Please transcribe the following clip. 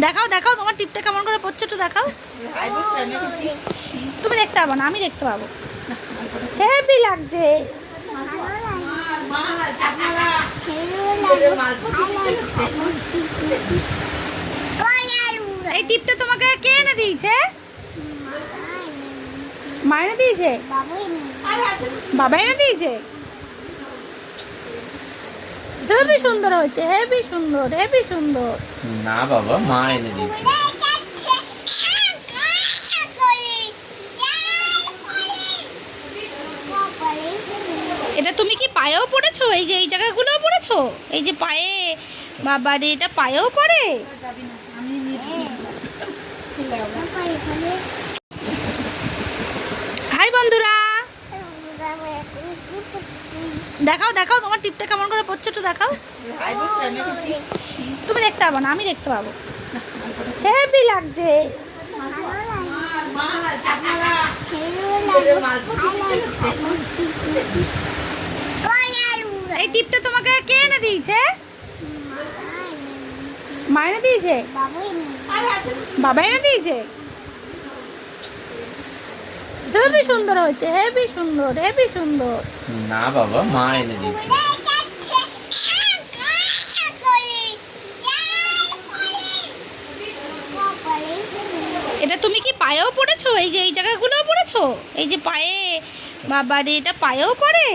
দেখাও দেখাও তোমার টিপটা কেমন করে পড়ছে একটু দেখাও। তুমি দেখতে পাবো না, আমি দেখতে পাবো। হেভি লাগছে। এই টিপটা তোমাকে কে এনে দিয়েছে? মা এনে দিয়েছে? বাবা এনে দিয়েছে? হেভি সুন্দর হয়েছে, হেভি সুন্দর, হেভি সুন্দর। না বাবা, মা এনে দিয়েছে। এটা তুমি কি পায়েও পড়েছো? এই যে এই জায়গাগুলোও পড়েছো? এই যে পায়ে, বাবারে এটা পায়েও পড়ে? হাই বন্ধুরা, দেখাও দেখাও তোমার টিপটা কেমন করে পড়ছে একটু দেখাও। তুমি দেখতে পাবো না, আমি দেখতে পাবো। হেভি লাগছে। এই টিপটা তোমাকে কে এনে দিয়েছে? মা এনে দিয়েছে? বাবা এনে দিয়েছে? হেভি সুন্দর হয়েছে, হেভি সুন্দর, হেভি সুন্দর। না বাবা, মা এনে দিয়েছে। এটা তুমি কি পায়েও পড়েছো? এই যে এই জায়গাগুলোও পড়েছো? এই যে পায়ে, বাবারে এটা পায়েও পড়ে?